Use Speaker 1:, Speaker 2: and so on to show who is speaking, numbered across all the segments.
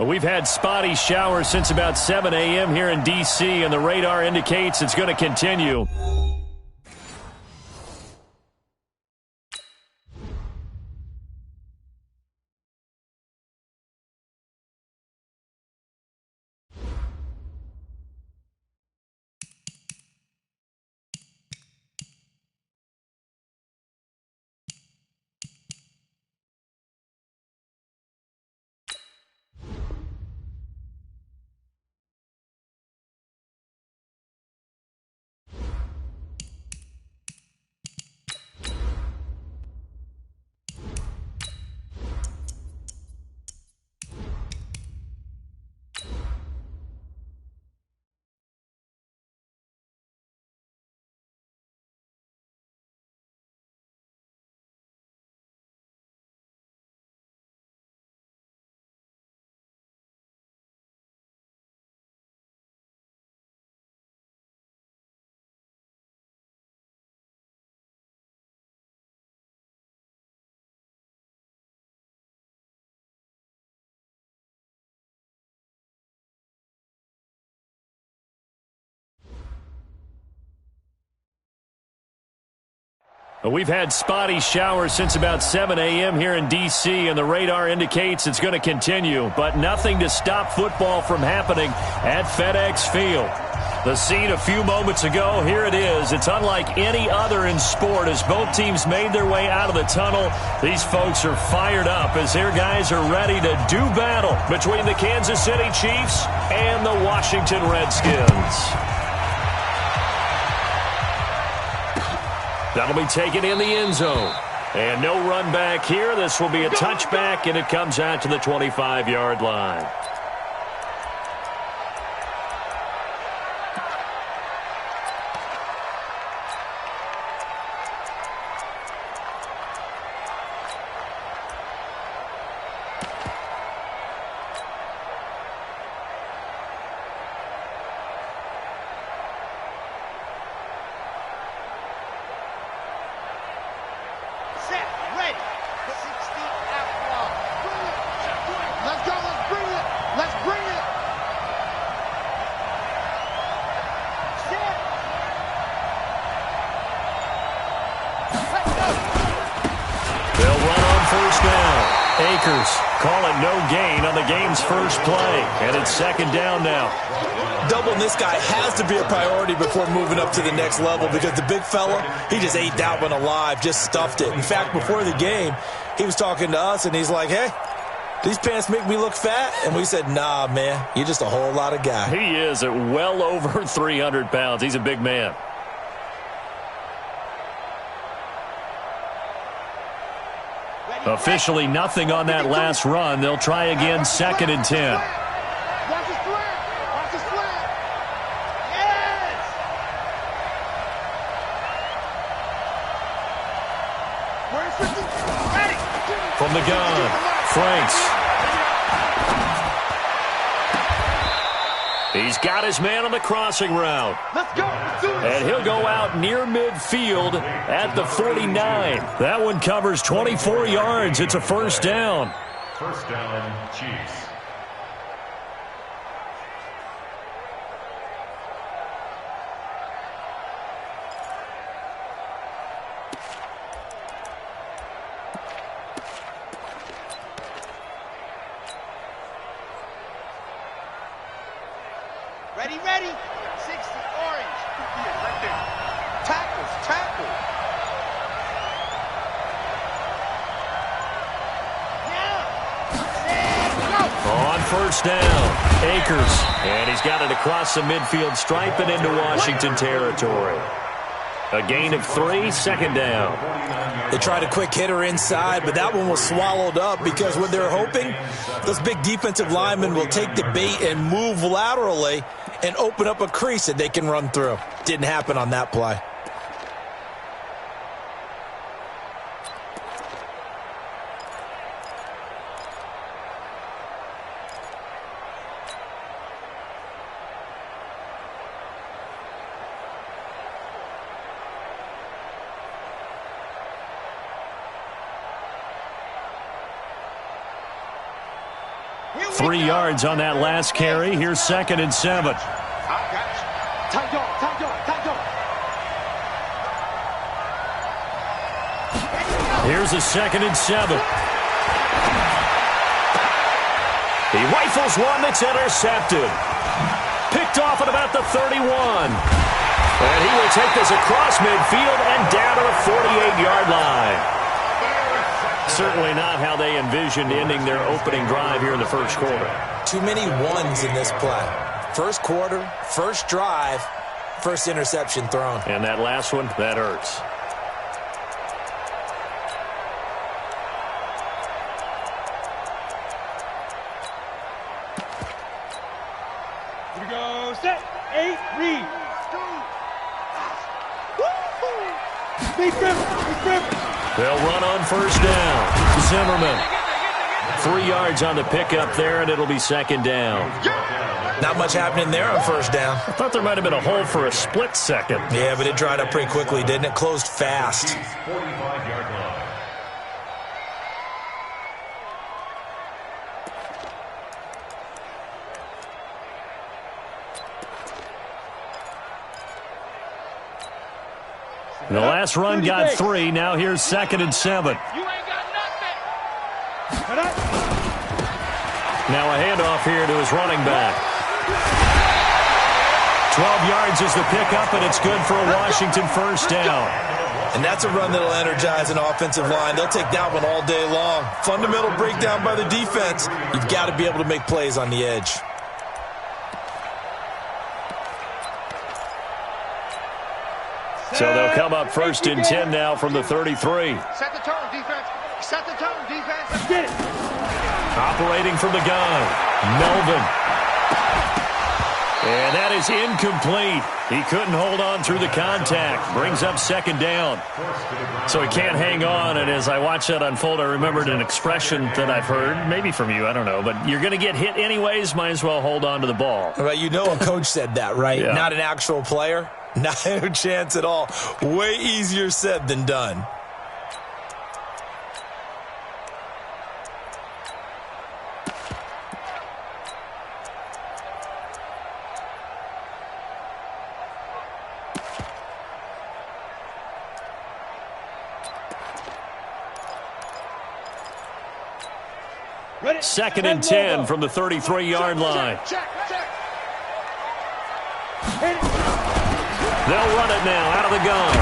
Speaker 1: We've had spotty showers since about 7 a.m. here in D.C., and the radar indicates it's going to continue. We've had spotty showers since about 7 a.m. here in D.C., and the radar indicates it's going to continue, but nothing to stop football from happening at FedEx Field. The scene a few moments ago, here it is. It's unlike any other in sport as both teams made their way out of the tunnel. These folks are fired up as their guys are ready to do battle between the Kansas City Chiefs and the Washington Redskins. That'll be taken in the end zone. And no run back here. This will be a touchback, and it comes out to the 25-yard line.
Speaker 2: Call it no gain on the game's first play, and it's second down now.
Speaker 3: Doubling this guy has to be a priority before moving up to the next level because the big fella, he just ate that one alive, just stuffed it. In fact, before the game, he was talking to us, and he's like, hey, these pants make me look fat? And we said, nah, man, you're just a whole lot of guy.
Speaker 1: He is at well over 300 pounds. He's a big man. Officially nothing on that last run. They'll try again, 2nd and 10.
Speaker 4: Watch the slant. Watch the slant. Yes! Where's 50? Ready.
Speaker 1: From the gun, Franks. He's got his man on the crossing route.
Speaker 4: Let's go.
Speaker 1: And he'll go out near midfield at the 49. That one covers 24 yards. It's a first down.
Speaker 5: First down, Chiefs.
Speaker 4: Ready, ready. 60, orange. Right there. Tackle.
Speaker 1: Now. On first down, Akers. And he's got it across the midfield stripe and into Washington territory. A gain of 3, second down.
Speaker 3: They tried a quick hitter inside, but that one was swallowed up because what they're hoping, those big defensive linemen will take the bait and move laterally and open up a crease that they can run through. Didn't happen on that play.
Speaker 1: 3 yards on that last carry. Here's 2nd and 7. Here's a 2nd and 7. He rifles one that's intercepted. Picked off at about the 31. And he will take this across midfield and down to the 48-yard line. Certainly not how they envisioned ending their opening drive here in the first quarter.
Speaker 3: Too many ones in this play. First quarter, first drive, first interception thrown.
Speaker 1: And that last one, that hurts.
Speaker 4: Here we go. Set. 8, read.
Speaker 1: They'll run on first down. Zimmerman. 3 yards on the pickup there, and it'll be 2nd down.
Speaker 3: Not much happening there on first down.
Speaker 1: I thought there might have been a hole for a split second.
Speaker 3: Yeah, but it dried up pretty quickly, didn't it? Closed fast.
Speaker 5: 45-yard line.
Speaker 1: The last run got 3. Now here's 2nd and 7.
Speaker 4: You ain't got nothing.
Speaker 1: Now a handoff here to his running back. 12 yards is the pickup, and it's good for a Washington first down.
Speaker 3: And that's a run that'll energize an offensive line. They'll take that one all day long. Fundamental breakdown by the defense. You've got to be able to make plays on the edge.
Speaker 1: So they'll come up 1st and 10 now from the 33.
Speaker 4: Set the tone, defense. Set the tone, defense. Let's get it.
Speaker 1: Operating from the gun, Melvin. And that is incomplete. He couldn't hold on through the contact. Brings up 2nd down. So he can't hang on, and as I watch that unfold, I remembered an expression that I've heard, maybe from you, I don't know, but you're going to get hit anyways, might as well hold on to the ball.
Speaker 3: Well, you know a coach said that, right?
Speaker 1: Yeah. Not
Speaker 3: an actual player. Not a chance at all. Way easier said than done.
Speaker 4: Ready.
Speaker 1: 2nd and 10 from the 33-yard line.
Speaker 4: Check.
Speaker 1: They'll run it now out of the gun.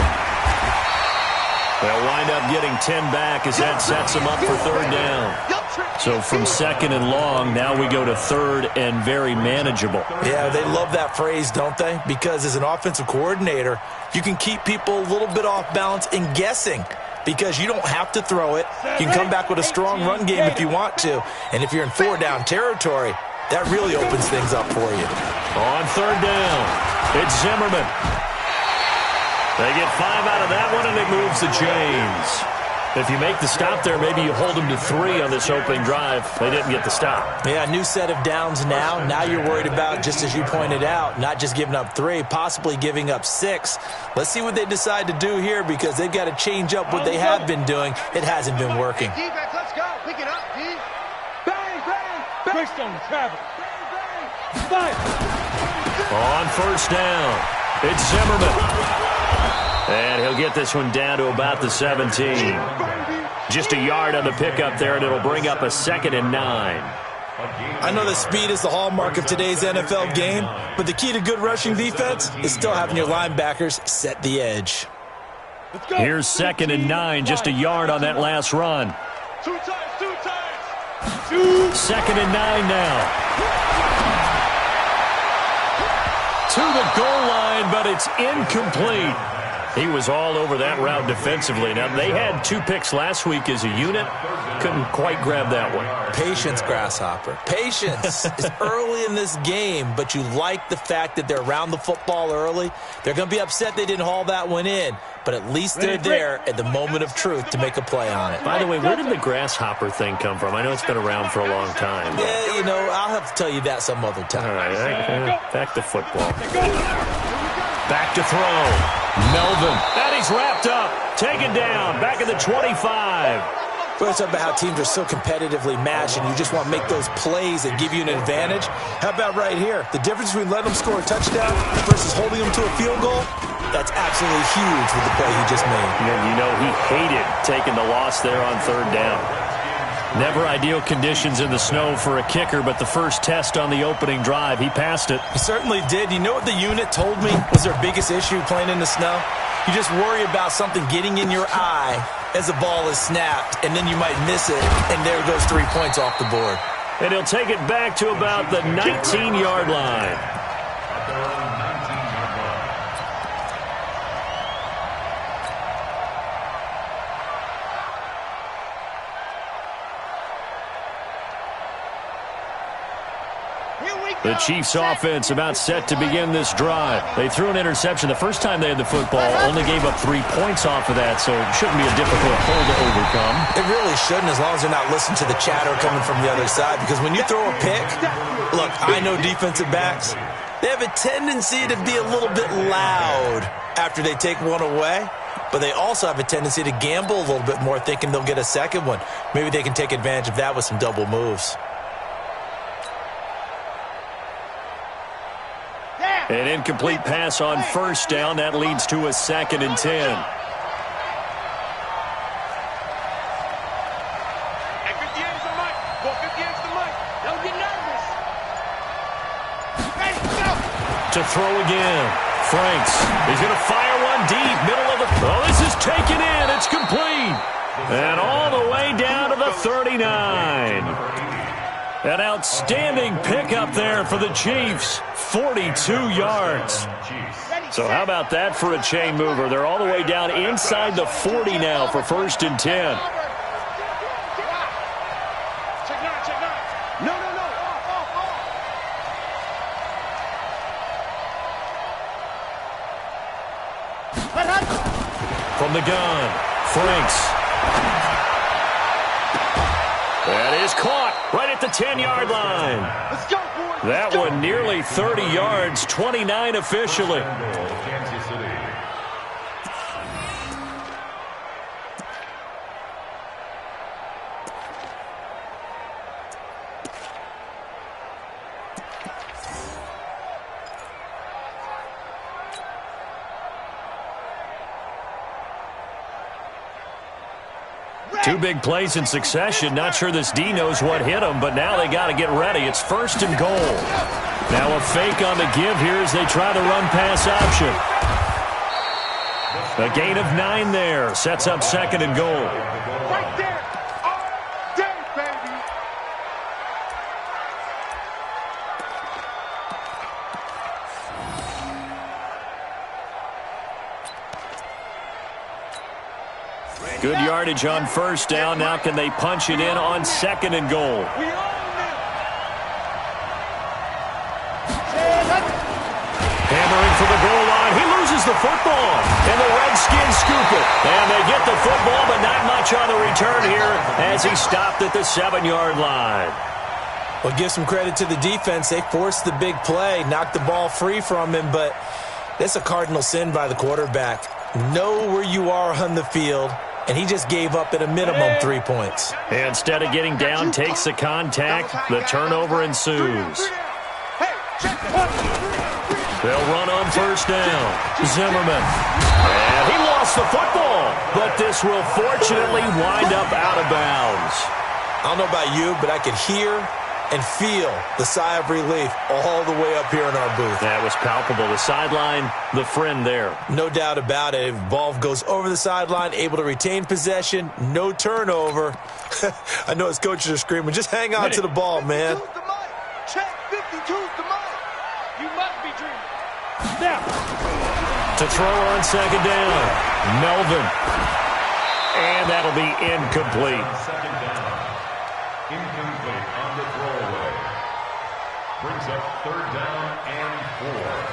Speaker 1: They'll wind up getting 10 back as that sets them up for 3rd down. So from 2nd and long, now we go to 3rd and very manageable.
Speaker 3: Yeah, they love that phrase, don't they? Because as an offensive coordinator, you can keep people a little bit off balance and guessing. Because you don't have to throw it. You can come back with a strong run game if you want to. And if you're in 4-down territory, that really opens things up for you.
Speaker 1: On 3rd down, it's Zimmerman. They get 5 out of that one, and it moves the chains. If you make the stop there, maybe you hold them to 3 on this opening drive. They didn't get the stop.
Speaker 3: Yeah, new set of downs now. Now you're worried about, just as you pointed out, not just giving up 3, possibly giving up 6. Let's see what they decide to do here, because they've got to change up what they have been doing. It hasn't been working.
Speaker 4: Defense, let's go. Pick it up, D. Bang, bang, bang. Quickstone, travel. Bang, bang. Fire.
Speaker 1: On first down, it's Zimmerman. And he'll get this one down to about the 17. Just a yard on the pickup there, and it'll bring up a 2nd and 9.
Speaker 3: I know that speed is the hallmark of today's NFL game, but the key to good rushing defense is still having your linebackers set the edge.
Speaker 1: Here's 2nd and 9, just a yard on that last run.
Speaker 4: 2 times.
Speaker 1: 2nd and 9 now. To the goal line, but it's incomplete. He was all over that route defensively. Now, they had 2 picks last week as a unit. Couldn't quite grab that one.
Speaker 3: Patience, Grasshopper. Patience is early in this game, but you like the fact that they're around the football early. They're going to be upset they didn't haul that one in, but at least they're there at the moment of truth to make a play on it.
Speaker 1: By the way, where did the grasshopper thing come from? I know it's been around for a long time.
Speaker 3: Yeah, you know, I'll have to tell you that some other time.
Speaker 1: All right, back to football. Back to throw. Melvin. And he's wrapped up. Taken down. Back at the 25.
Speaker 3: We always talk about how teams are so competitively matched and you just want to make those plays that give you an advantage. How about right here? The difference between letting them score a touchdown versus holding them to a field goal, that's absolutely huge with the play he just made.
Speaker 1: And you know he hated taking the loss there on third down. Never ideal conditions in the snow for a kicker, but the first test on the opening drive, he passed it.
Speaker 3: He certainly did. You know what the unit told me was their biggest issue playing in the snow? You just worry about something getting in your eye as the ball is snapped, and then you might miss it, and there goes 3 points off the board.
Speaker 1: And he'll take it back to about the 19-yard line. The Chiefs offense about set to begin this drive. They threw an interception the first time they had the football, only gave up 3 points off of that, so it shouldn't be a difficult hole to overcome.
Speaker 3: It really shouldn't, as long as they're not listening to the chatter coming from the other side, because when you throw a pick, look, I know defensive backs, they have a tendency to be a little bit loud after they take one away, but they also have a tendency to gamble a little bit more, thinking they'll get a second one. Maybe they can take advantage of that with some double moves.
Speaker 1: An incomplete pass on first down. That leads to a 2nd and 10.
Speaker 4: Hey, 58 is the mic. Go 58 is the mic. Don't get nervous. Hey, go.
Speaker 1: To throw again. Franks. He's going to fire one deep. Middle of the... Oh, this is taken in. It's complete. And all the way down to the 39. An outstanding pickup there for the Chiefs. 42 yards. So how about that for a chain mover? They're all the way down inside the 40 now for 1st and 10.
Speaker 4: Check 9. No. Off.
Speaker 1: From the gun, Franks. That is caught right at the 10-yard line.
Speaker 4: Let's go, boys.
Speaker 1: That one nearly 30 yards, 29 officially.
Speaker 5: Kansas City.
Speaker 1: Two big plays in succession. Not sure this D knows what hit him, but now they got to get ready. It's 1st and goal. Now a fake on the give here as they try the run-pass option. A gain of 9 there. Sets up 2nd and goal.
Speaker 4: Right there. All day, baby.
Speaker 1: Good yardage on first down. Now can they punch it in on 2nd and goal?
Speaker 4: We own
Speaker 1: Hammering for the goal line. He loses the football. And the Redskins scoop it. And they get the football, but not much on the return here as he stopped at the 7-yard line.
Speaker 3: Well, give some credit to the defense. They forced the big play, knocked the ball free from him, but that's a cardinal sin by the quarterback. Know where you are on the field, and he just gave up at a minimum 3 points.
Speaker 1: Instead of getting down, takes the contact. The turnover ensues. They'll run on first down. Zimmerman. And he lost the football, but this will fortunately wind up out of bounds.
Speaker 3: I don't know about you, but I could hear and feel the sigh of relief all the way up here in our booth.
Speaker 1: That was palpable. The sideline, the friend there.
Speaker 3: No doubt about it. If ball goes over the sideline, able to retain possession, no turnover. I know his coaches are screaming, just hang on to the ball, man.
Speaker 4: Check 52's the mic. You must be dreaming.
Speaker 1: Now, to throw on 2nd down, Melvin. And that'll be incomplete.
Speaker 5: 2nd down. Incomplete on the throwaway. Brings up 3rd down and 4.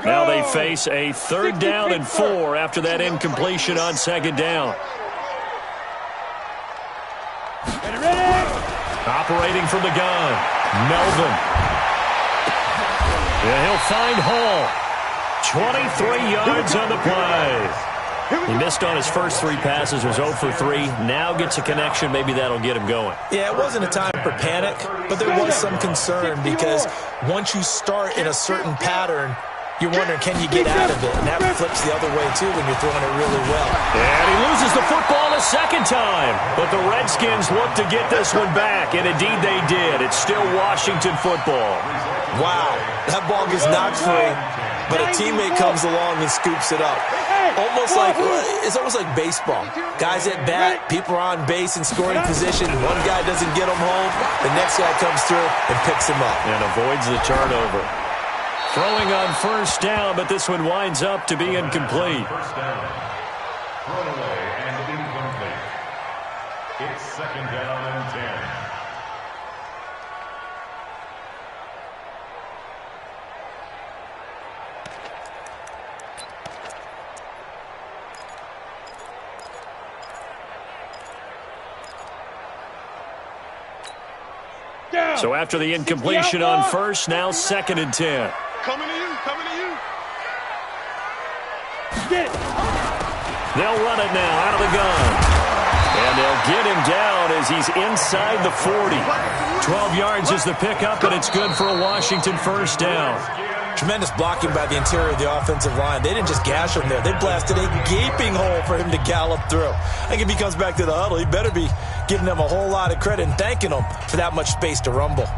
Speaker 1: Now they face a 3rd down and 4 after that incompletion on 2nd down. Operating from the gun, Melvin. And he'll find Hall. 23 yards on the play. He missed on his first 3 passes, was 0 for 3. Now gets a connection. Maybe that'll get him going.
Speaker 3: Yeah, it wasn't a time for panic, but there was some concern because once you start in a certain pattern, you're wondering, can you get out of it? And that flips the other way, too, when you're throwing it really well.
Speaker 1: And he loses the football a 2nd time. But the Redskins look to get this one back, and indeed they did. It's still Washington football.
Speaker 3: Wow, that ball gets knocked free, but a teammate comes along and scoops it up. It's almost like baseball. Guys at bat, people are on base and scoring position. One guy doesn't get them home. The next guy comes through and picks him up.
Speaker 1: And avoids the turnover. Throwing on 1st down, but this one winds up to be incomplete.
Speaker 5: 1st down. Thrown away and incomplete. It's 2nd down and 10.
Speaker 1: So after the incompletion on 1st, now 2nd and 10.
Speaker 4: Coming to you, coming to you.
Speaker 1: They'll run it now out of the gun. And they'll get him down as he's inside the 40. 12 yards is the pickup, and it's good for a Washington 1st down.
Speaker 3: Tremendous blocking by the interior of the offensive line. They didn't just gash him there. They blasted a gaping hole for him to gallop through. I think if he comes back to the huddle, he better be giving them a whole lot of credit and thanking them for that much space to rumble.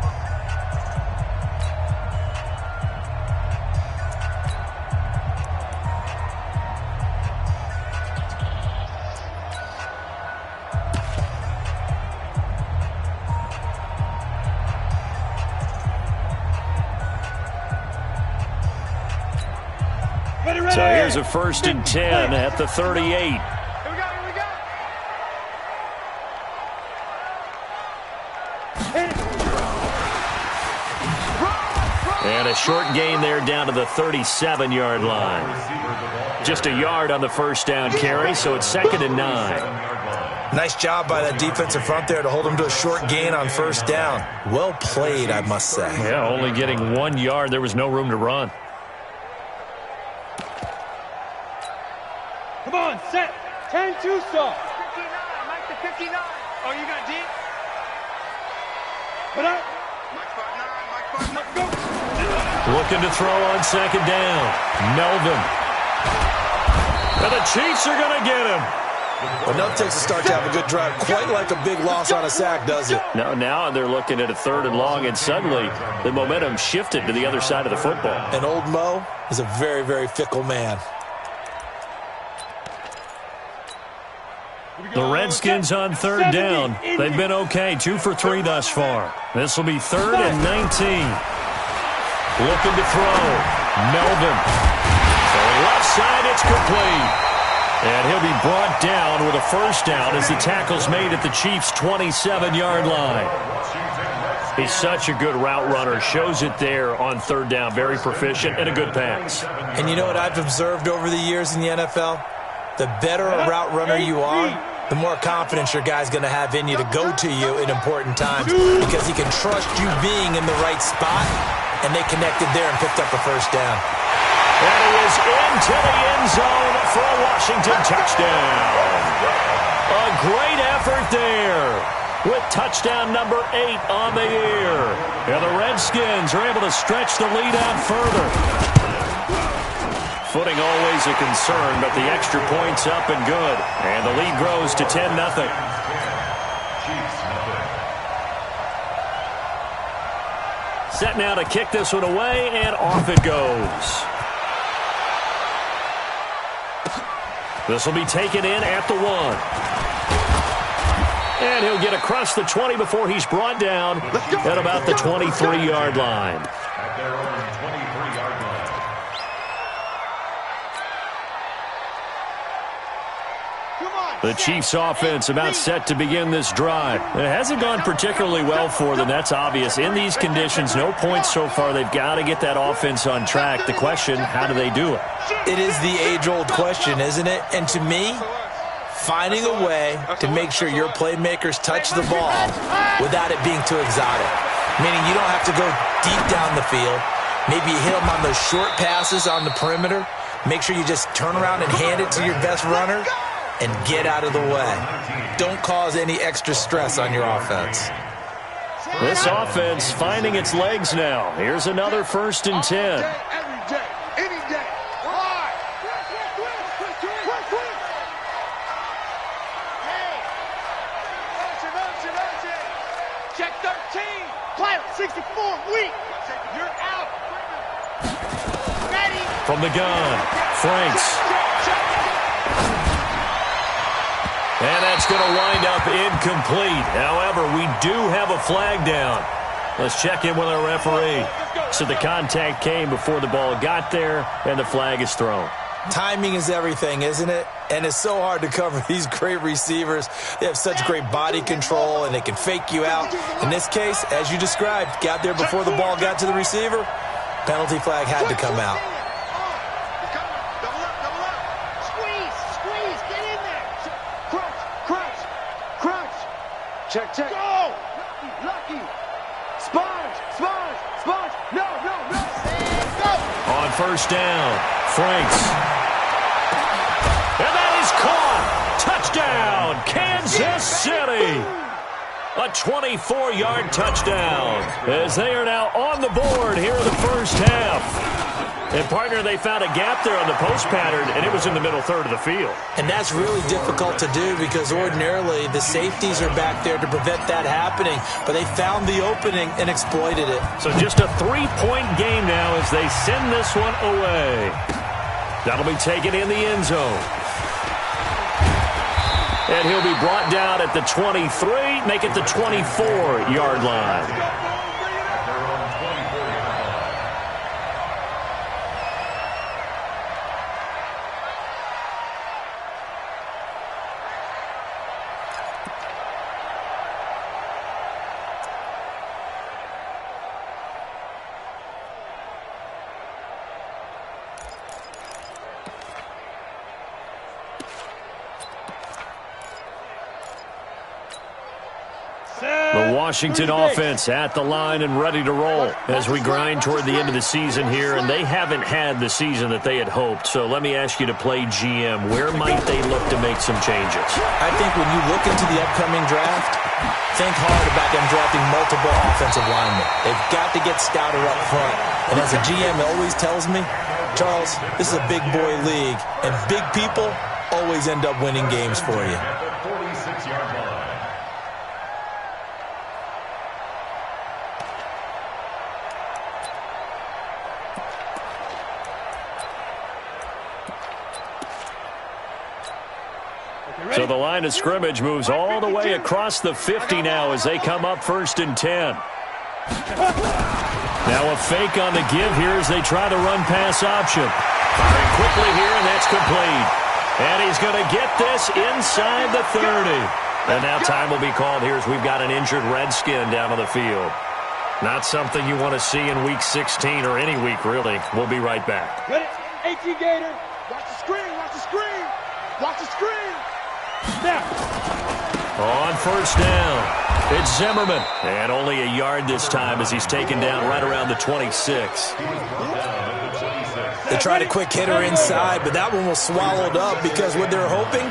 Speaker 1: So here's a 1st and 10 at the 38.
Speaker 4: Here we go.
Speaker 1: And a short gain there down to the 37-yard line. Just a yard on the 1st down carry, so it's 2nd and 9.
Speaker 3: Nice job by that defensive front there to hold him to a short gain on 1st down. Well played, I must say.
Speaker 1: Yeah, only getting 1 yard. There was no room to run.
Speaker 4: Come on, set. 10-2 stop. 59, Mike to 59. Oh, you got deep? Put up. Mike 5-9, go.
Speaker 1: Looking to throw on 2nd down. Melvin. And the Chiefs are going to get him.
Speaker 3: Well, enough takes a start to have a good drive. Quite like a big loss on a sack, does it?
Speaker 1: No, now they're looking at a 3rd and long, and suddenly the momentum shifted to the other side of the football.
Speaker 3: And old Mo is a very, very fickle man.
Speaker 1: The Redskins on 3rd down. They've been okay, 2 for 3 thus far. This will be 3rd and 19. Looking to throw. Melvin. To the left side, it's complete. And he'll be brought down with a 1st down as the tackle's made at the Chiefs' 27-yard line. He's such a good route runner. Shows it there on 3rd down. Very proficient and a good pass.
Speaker 3: And you know what I've observed over the years in the NFL? The better a route runner you are, the more confidence your guy's going to have in you to go to you in important times because he can trust you being in the right spot, and they connected there and picked up the 1st down.
Speaker 1: And he is into the end zone for a Washington touchdown. A great effort there with touchdown number 8 on the year. And the Redskins are able to stretch the lead out further. Footing always a concern, but the extra point's up and good. And the lead grows to 10-0. Set now to kick this one away, and off it goes. This will be taken in at the 1. And he'll get across the 20 before he's brought down at about the 23-yard line.
Speaker 5: At their own 23-yard line.
Speaker 4: Come on.
Speaker 1: The Chiefs offense about set to begin this drive. It hasn't gone particularly well for them, that's obvious. In these conditions, no points so far. They've got to get that offense on track. The question, how do they do it?
Speaker 3: It is the age-old question, isn't it? And to me, finding a way to make sure your playmakers touch the ball without it being too exotic. Meaning you don't have to go deep down the field. Maybe you hit them on those short passes on the perimeter. Make sure you just turn around and hand it to your best runner and get out of the way. Don't cause any extra stress on your offense.
Speaker 1: This offense finding its legs now. Here's another 1st and 10.
Speaker 4: Every day, any day. Why? Check 13. Player 64, weak. You're out. Ready.
Speaker 1: From the gun, Franks. And that's going to wind up incomplete. However, we do have a flag down. Let's check in with our referee. So the contact came before the ball got there, and the flag is thrown.
Speaker 3: Timing is everything, isn't it? And it's so hard to cover these great receivers. They have such great body control, and they can fake you out. In this case, as you described, got there before the ball got to the receiver. Penalty flag had to come out.
Speaker 4: Check. Go! Lucky. Sponge. No. Go!
Speaker 1: On 1st down, Franks. And that is caught. Touchdown, Kansas City. A 24-yard touchdown as they are now on the board here in the first half. And, partner, they found a gap there on the post pattern, and it was in the middle third of the field.
Speaker 3: And that's really difficult to do because ordinarily the safeties are back there to prevent that happening. But they found the opening and exploited it.
Speaker 1: So just a 3-point game now as they send this one away. That'll be taken in the end zone. And he'll be brought down at the 23, make it the 24-yard line. The Washington offense at the line and ready to roll as we grind toward the end of the season here, and they haven't had the season that they had hoped. So let me ask you to play GM. Where might they look to make some changes?
Speaker 3: I think when you look into the upcoming draft, think hard about them drafting multiple offensive linemen. They've got to get stouter up front. And as a GM always tells me, Charles, this is a big boy league, and big people always end up winning games for you.
Speaker 5: At the 46-yard line.
Speaker 1: So the line of scrimmage moves all the way across the 50 now as they come up 1st and 10. Now a fake on the give here as they try the run-pass option. Firing quickly here, and that's complete. And he's going to get this inside the 30. And now time will be called here as we've got an injured Redskin down on the field. Not something you want to see in Week 16 or any week, really. We'll be right back.
Speaker 4: Get it. AT Gator. Watch the screen. Watch the screen. Watch the screen. Now.
Speaker 1: On 1st down, it's Zimmerman. And only a yard this time as he's taken down right around the 26.
Speaker 3: They tried a quick hitter inside, but that one was swallowed up because what they're hoping,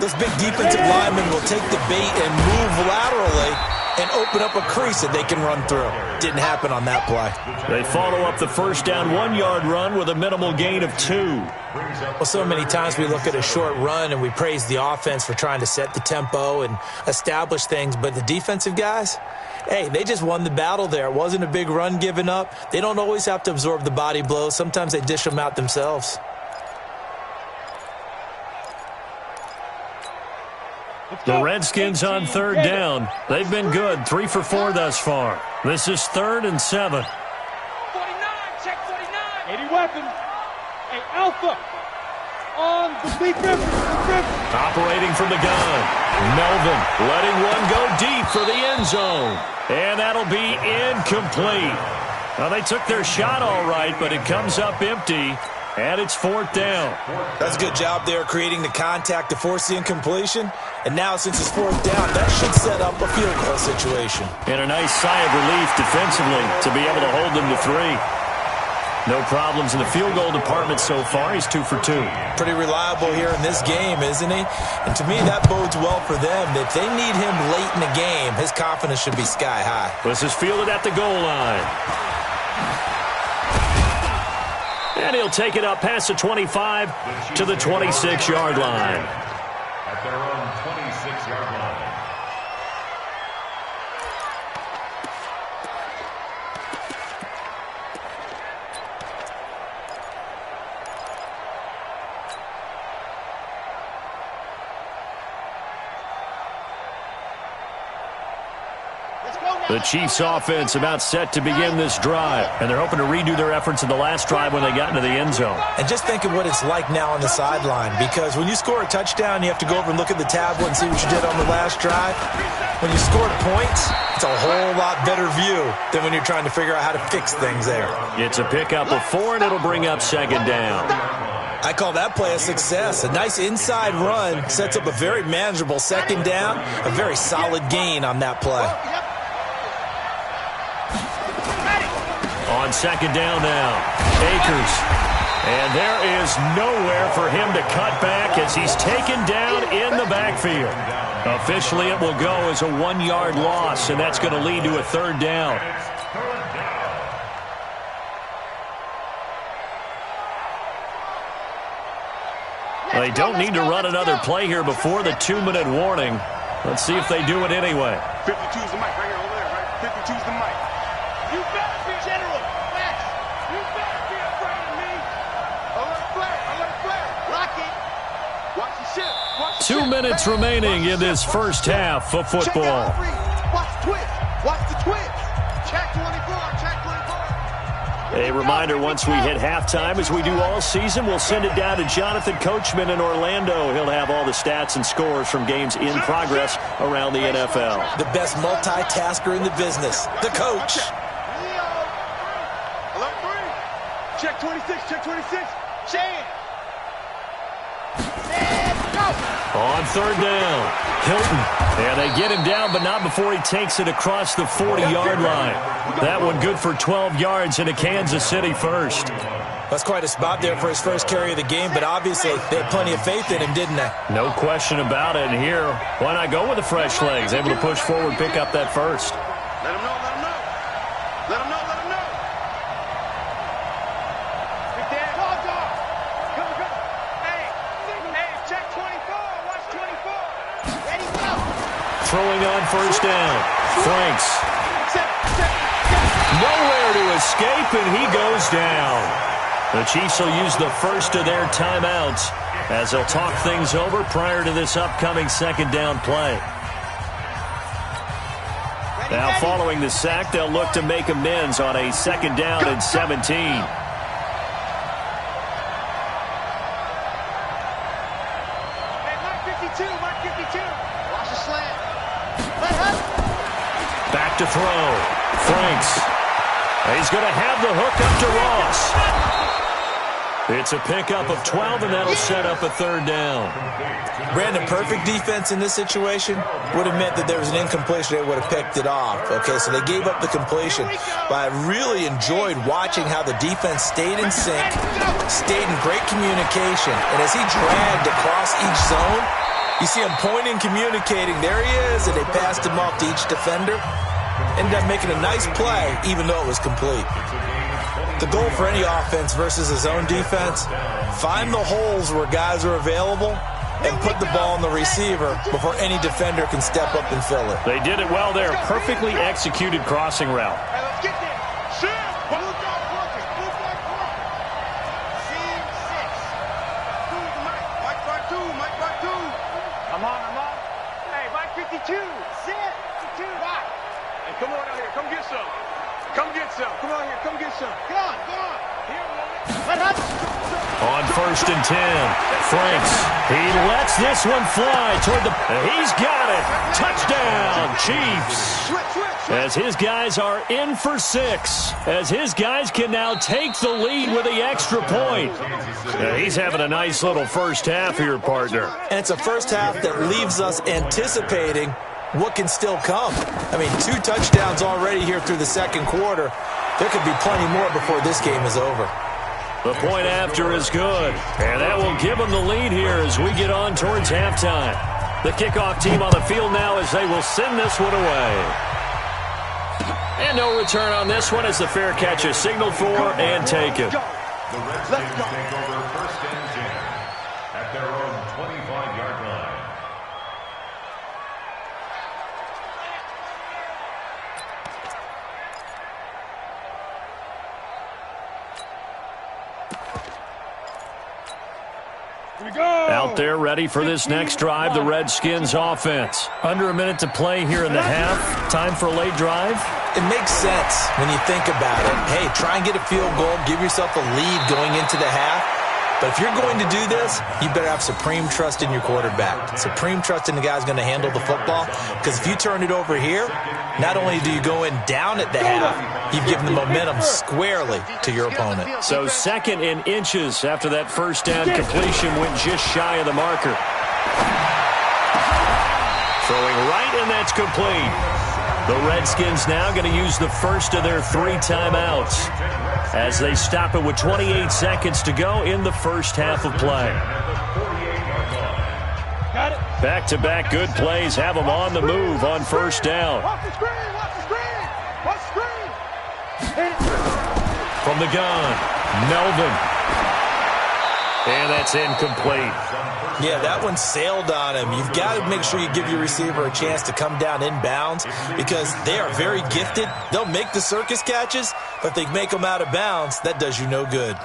Speaker 3: those big defensive linemen will take the bait and move laterally and open up a crease that they can run through. Didn't happen on that play.
Speaker 1: They follow up the 1st down 1-yard run with a minimal gain of 2.
Speaker 3: Well, so many times we look at a short run and we praise the offense for trying to set the tempo and establish things, but the defensive guys, hey, they just won the battle there. It wasn't a big run given up. They don't always have to absorb the body blows. Sometimes they dish them out themselves.
Speaker 1: The Redskins on 3rd down. They've been good, 3 for 4 thus far. This is 3rd and 7.
Speaker 4: 49, check 49. 80 weapons. Hey, Alpha. on the deep river.
Speaker 1: Operating from the gun. Melvin letting one go deep for the end zone. And that'll be incomplete. Well, they took their shot all right, but it comes up empty, and it's 4th down.
Speaker 3: That's a good job there creating the contact to force the incompletion. And now, since it's 4th down, that should set up a field goal situation.
Speaker 1: And a nice sigh of relief defensively to be able to hold them to 3. No problems in the field goal department so far. He's 2 for 2.
Speaker 3: Pretty reliable here in this game, isn't he? And to me, that bodes well for them. If they need him late in the game, his confidence should be sky high.
Speaker 1: This is fielded at the goal line. And he'll take it up past the 25 to the 26-yard line.
Speaker 5: At their own 26-yard line.
Speaker 1: The Chiefs offense about set to begin this drive, and they're hoping to redo their efforts in the last drive when they got into the end zone.
Speaker 3: And just think of what it's like now on the sideline, because when you score a touchdown, you have to go over and look at the tablet and see what you did on the last drive. When you scored points, it's a whole lot better view than when you're trying to figure out how to fix things there.
Speaker 1: It's a pickup of 4, and it'll bring up 2nd down.
Speaker 3: I call that play a success. A nice inside run sets up a very manageable 2nd down, a very solid gain on that play.
Speaker 1: On 2nd down now, Akers. And there is nowhere for him to cut back as he's taken down in the backfield. Officially, it will go as a 1-yard loss, and that's going to lead to a 3rd down. They don't need to run another play here before the 2-minute warning. Let's see if they do it anyway.
Speaker 4: 52's the mic right here over there, right? 52's the mic. You better be General. Max, you better be afraid of me. Alert flare. Lock it. Watch the ship. Watch the
Speaker 1: 2
Speaker 4: ship.
Speaker 1: minutes remaining in this first half of football.
Speaker 4: Watch the twist. Watch the twist. Check 24. Check 24.
Speaker 1: A reminder, once we hit halftime, as we do all season, we'll send it down to Jonathan Coachman in Orlando. He'll have all the stats and scores from games in progress around the NFL.
Speaker 3: The best multitasker in the business, the coach.
Speaker 4: Alert 3. Check 26. Check 26. Chance.
Speaker 1: On 3rd down, Hilton. And they get him down, but not before he takes it across the 40-yard line. That one good for 12 yards into Kansas City first.
Speaker 3: That's quite a spot there for his first carry of the game, but obviously they had plenty of faith in him, didn't they?
Speaker 1: No question about it. And here, why not go with the fresh legs? Able to push forward, pick up that first.
Speaker 4: Let him know. Let him know. Let him know. Let him know. Big Dan. Dog. Come. Hey, check 24. Watch 24. Ready, go.
Speaker 1: Throwing on 1st down. Franks. Nowhere to escape, and he goes down. The Chiefs will use the first of their timeouts as they'll talk things over prior to this upcoming 2nd down play. Now, following the sack, they'll look to make amends on a 2nd down and 17. Back to throw. Franks. He's going to have the hook up to Ross. It's a pickup of 12, and that'll set up a 3rd down.
Speaker 3: Brandon, perfect defense in this situation would have meant that there was an incompletion. They would have picked it off. Okay, so they gave up the completion. But I really enjoyed watching how the defense stayed in sync, stayed in great communication. And as he dragged across each zone, you see him pointing, communicating. There he is, and they passed him off to each defender. Ended up making a nice play, even though it was complete. The goal for any offense versus his own defense, find the holes where guys are available and put the ball on the receiver before any defender can step up and fill it.
Speaker 1: They did it well there. Perfectly executed crossing route.
Speaker 4: Hey, let's get there. Shoot. Blue dog working. Blue dog working. Scene 6. Who's the mic? Mike 52. Mike 52. I'm on. Hey, Mike 52. Sit. 52. Right. Hey, come on out here. Come get some. Come on here. Come get some. Come on.
Speaker 1: On 1st and 10, Franks. He lets this one fly toward the... He's got it. Touchdown, Chiefs. As his guys are in for 6. As his guys can now take the lead with the extra point. He's having a nice little first half here, partner.
Speaker 3: And it's a first half that leaves us anticipating what can still come. I mean, 2 touchdowns already here through the second quarter. There could be plenty more before this game is over.
Speaker 1: The point after is good, and that will give them the lead here as we get on towards halftime. The kickoff team on the field now as they will send this one away. And no return on this one as the fair catch is signaled for and taken.
Speaker 5: The Redskins take over 1st and 10 at their own 25-yard line.
Speaker 1: Out there ready for this next drive, the Redskins offense. Under a minute to play here in the half. Time for a late drive.
Speaker 3: It makes sense when you think about it. Hey, try and get a field goal. Give yourself a lead going into the half. But if you're going to do this, you better have supreme trust in your quarterback. Supreme trust in the guy's going to handle the football. Because if you turn it over here, not only do you go in down at the half, you've given the momentum squarely to your opponent.
Speaker 1: So 2nd and inches after that first down completion went just shy of the marker. Throwing right, and that's complete. The Redskins now going to use the first of their 3 timeouts as they stop it with 28 seconds to go in the first half of play. Back-to-back good plays have them on the move on first down. From the gun, Melvin. And that's incomplete.
Speaker 3: Yeah, that one sailed on him. You've got to make sure you give your receiver a chance to come down inbounds because they are very gifted. They'll make the circus catches, but if they make them out of bounds, that does you no good.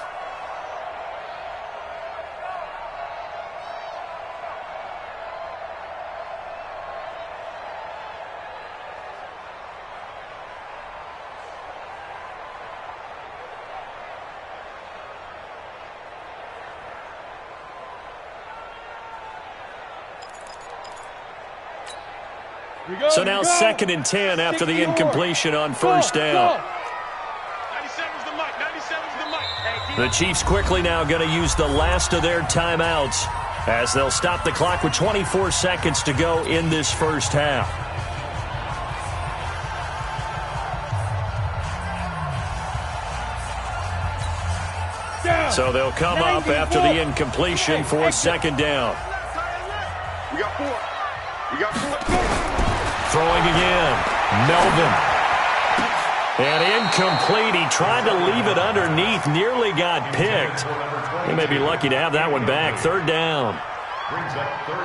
Speaker 1: So now 2nd and 10 after the incompletion on first down. The Chiefs quickly now going to use the last of their timeouts as they'll stop the clock with 24 seconds to go in this first half. So they'll come up after the incompletion for 2nd down.
Speaker 4: We got 4. We got 4.
Speaker 1: Throwing again, Melvin. And incomplete. He tried to leave it underneath, nearly got picked. He may be lucky to have that one back. 3rd down.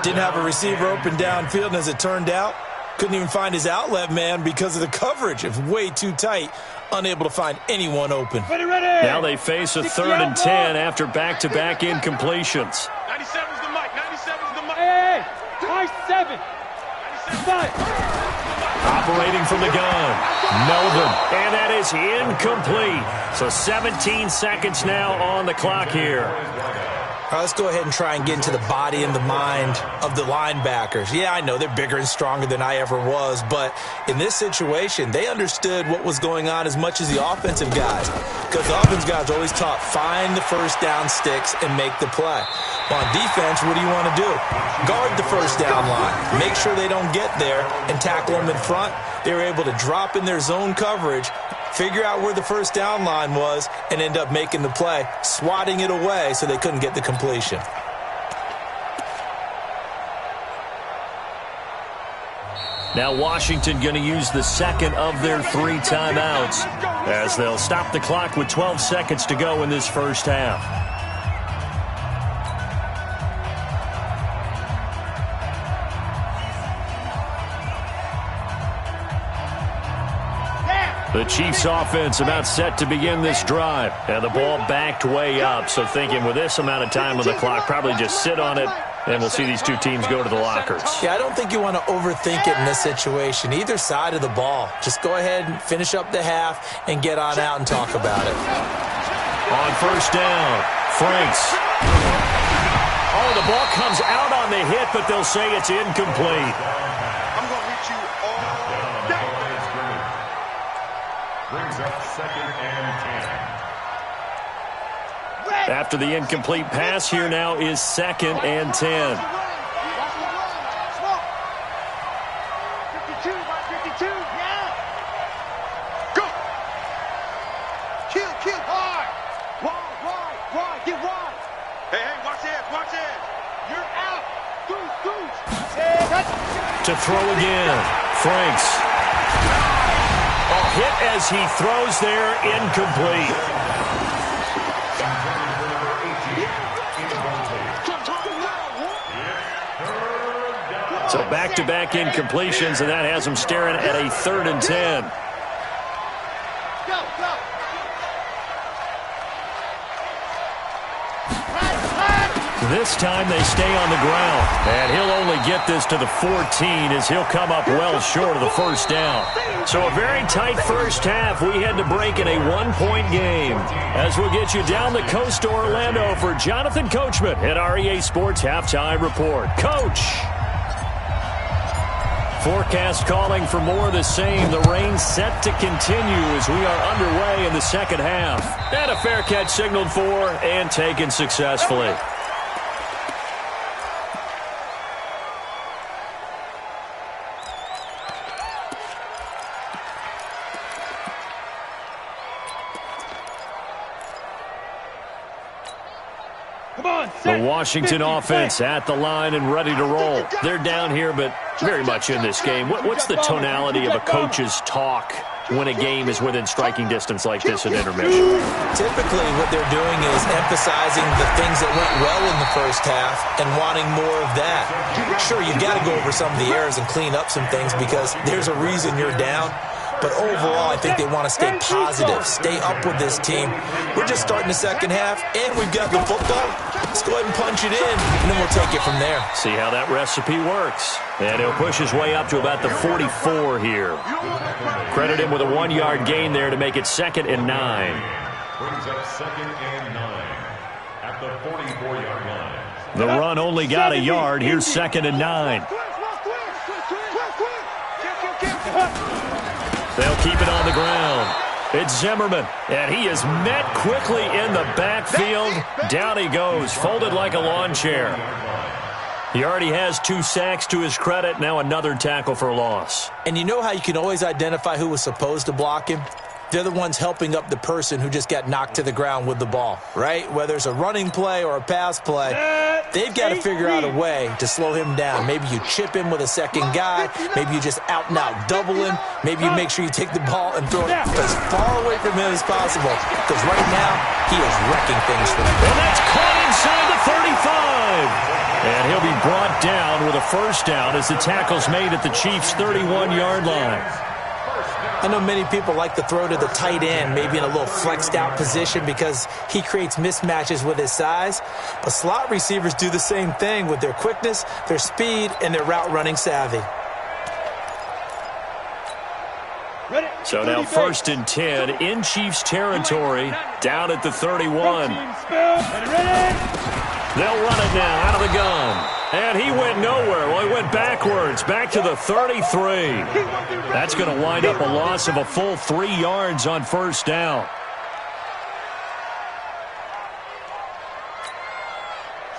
Speaker 3: Didn't have a receiver open downfield, and as it turned out, couldn't even find his outlet man because of the coverage. It was way too tight, unable to find anyone open.
Speaker 1: Now they face a 3rd and 10 after back-to-back incompletions.
Speaker 4: 97's the mic. 97's the mic. Hey, 97.
Speaker 1: Operating from the gun, Melvin. And that is incomplete. So 17 seconds now on the clock here.
Speaker 3: All right, let's go ahead and try and get into the body and the mind of the linebackers. Yeah, I know they're bigger and stronger than I ever was, but in this situation, they understood what was going on as much as the offensive guys. Because the offensive guys are always taught, find the first down sticks and make the play. On defense, what do you want to do? Guard the first down line. Make sure they don't get there and tackle them in front. They were able to drop in their zone coverage, figure out where the first down line was, and end up making the play, swatting it away so they couldn't get the completion.
Speaker 1: Now Washington going to use the 2nd of their 3 timeouts as they'll stop the clock with 12 seconds to go in this first half. The Chiefs offense about set to begin this drive. And the ball backed way up. So thinking with this amount of time on the clock, probably just sit on it, and we'll see these two teams go to the lockers.
Speaker 3: Yeah, I don't think you want to overthink it in this situation. Either side of the ball. Just go ahead and finish up the half and get on out and talk about it.
Speaker 1: On first down, Franks. Oh, the ball comes out on the hit, but they'll say it's incomplete.
Speaker 4: I'm going to hit you all day.
Speaker 5: Brings up 2nd and 10.
Speaker 1: After the incomplete pass, here now is 2nd and 10.
Speaker 4: 52 by 52, yeah. Go. Kill hard. Wide, get wide. Hey, watch this. You're out. Goose.
Speaker 1: To throw again, Franks. A hit as he throws there, incomplete. So back-to-back incompletions, and that has him staring at a 3rd and 10.
Speaker 4: Go.
Speaker 1: This time they stay on the ground, and he'll only get this to the 14 as he'll come up well short of the first down. So a very tight first half. We had to break in a 1-point game. As we'll get you down the coast to Orlando for Jonathan Coachman at our EA Sports Halftime Report. Coach! Forecast calling for more of the same. The rain set to continue as we are underway in the second half. And a fair catch signaled for and taken successfully. The Washington offense at the line and ready to roll. They're down here, but very much in this game. What's the tonality of a coach's talk when a game is within striking distance like this at intermission?
Speaker 3: Typically, what they're doing is emphasizing the things that went well in the first half and wanting more of that. Sure, you've got to go over some of the errors and clean up some things because there's a reason you're down. But overall, I think they want to stay positive, stay up with this team. We're just starting the second half, and we've got the football. Let's go ahead and punch it in, and then we'll take it from there.
Speaker 1: See how that recipe works. And he'll push his way up to about the 44 here. Credit him with a 1-yard gain there to make it 2nd and 9.
Speaker 5: Brings up 2nd and 9 at the 44-yard line.
Speaker 1: The run only got a yard. Here's 2nd and 9. They'll keep it on the ground. It's Zimmerman, and he is met quickly in the backfield. Down he goes, folded like a lawn chair. He already has 2 sacks to his credit, now another tackle for loss.
Speaker 3: And you know how you can always identify who was supposed to block him? They're the ones helping up the person who just got knocked to the ground with the ball, right? Whether it's a running play or a pass play, they've got to figure out a way to slow him down. Maybe you chip him with a second guy. Maybe you just out-and-out double him. Maybe you make sure you take the ball and throw it as far away from him as possible. Because right now, he is wrecking things for them.
Speaker 1: And that's caught inside the 35. And he'll be brought down with a first down as the tackle's made at the Chiefs' 31-yard line.
Speaker 3: I know many people like to throw to the tight end, maybe in a little flexed out position because he creates mismatches with his size. But slot receivers do the same thing with their quickness, their speed, and their route running savvy.
Speaker 1: So now 1st and 10 in Chiefs territory, down at the 31. They'll run it now out of the gun. And he went nowhere. Well, he went backwards, back to the 33. That's going to wind up a loss of a full 3 yards on first down.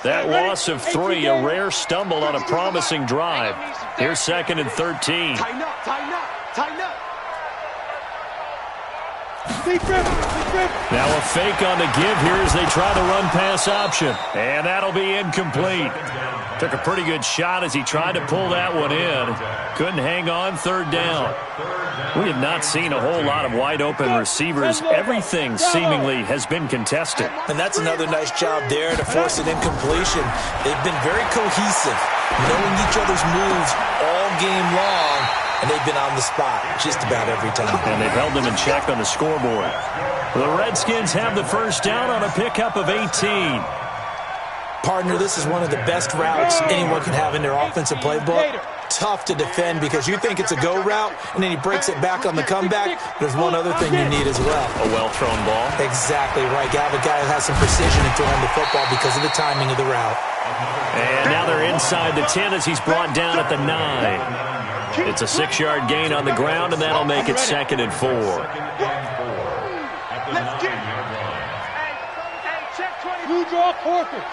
Speaker 1: That loss of 3, a rare stumble on a promising drive. Here's 2nd and 13.
Speaker 4: Tighten up.
Speaker 1: Now a fake on the give here as they try the run-pass option. And that'll be incomplete. Took a pretty good shot as he tried to pull that one in. Couldn't hang on, 3rd down. We have not seen a whole lot of wide-open receivers. Everything seemingly has been contested.
Speaker 3: And that's another nice job there to force an incompletion. They've been very cohesive, knowing each other's moves all game long. And they've been on the spot just about every time.
Speaker 1: And they've held them in check on the scoreboard. The Redskins have the first down on a pickup of 18.
Speaker 3: Partner, this is one of the best routes anyone can have in their offensive playbook. tough to defend because you think it's a go route, and then he breaks it back on the comeback. There's one other thing you need as well.
Speaker 1: A well-thrown ball.
Speaker 3: Exactly right. You have a guy who has some precision in throwing the football because of the timing of the route.
Speaker 1: And now they're inside the 10 as he's brought down at the 9. It's a 6-yard gain on the ground, and that'll make it 2nd and 4.
Speaker 4: Let's get it. Hey, check 20. Blue draw quarters.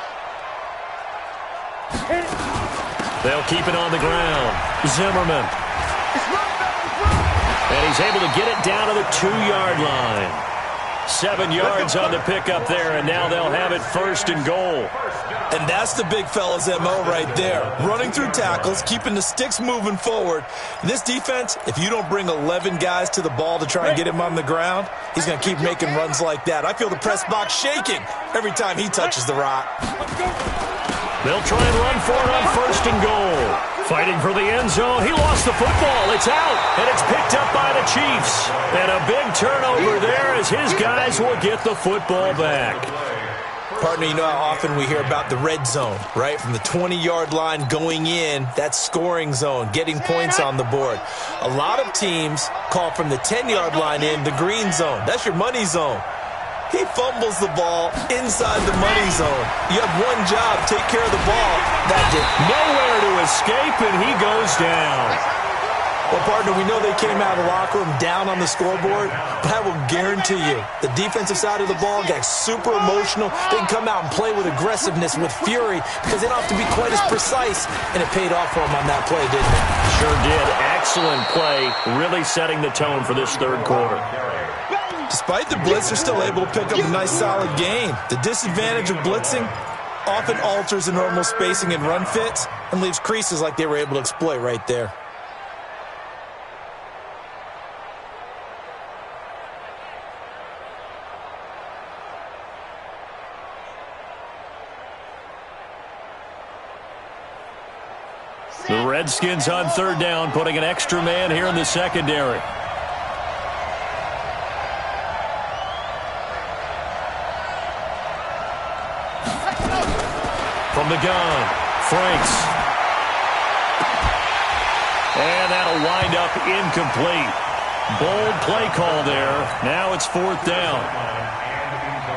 Speaker 1: They'll keep it on the ground. Zimmerman. And he's able to get it down to the 2-yard line. 7 yards on the pickup there, and now they'll have it 1st and goal.
Speaker 3: And that's the big fella's MO right there. Running through tackles, keeping the sticks moving forward. This defense, if you don't bring 11 guys to the ball to try and get him on the ground, he's going to keep making runs like that. I feel the press box shaking every time he touches the rock.
Speaker 1: They'll try and run for it on 1st and goal. Fighting for the end zone. He lost the football. It's out, and it's picked up by the Chiefs. And a big turnover there as his guys will get the football back.
Speaker 3: Partner, you know how often we hear about the red zone, right? From the 20-yard line going in, that's scoring zone, getting points on the board. A lot of teams call from the 10-yard line in the green zone. That's your money zone. He fumbles the ball inside the money zone. You have one job, take care of the ball. That's it.
Speaker 1: Nowhere to escape, and he goes down.
Speaker 3: Well, partner, we know they came out of the locker room down on the scoreboard, but I will guarantee you the defensive side of the ball got super emotional. They can come out and play with aggressiveness, with fury, because they don't have to be quite as precise, and it paid off for them on that play, didn't it?
Speaker 1: Sure did. Excellent play, really setting the tone for this 3rd quarter.
Speaker 3: Despite the blitz, they're still able to pick up a nice, solid gain. The disadvantage of blitzing often alters the normal spacing and run fits and leaves creases like they were able to exploit right there.
Speaker 1: The Redskins on 3rd down, putting an extra man here in the secondary. From the gun, Franks. And that'll wind up incomplete. Bold play call there. Now it's 4th down.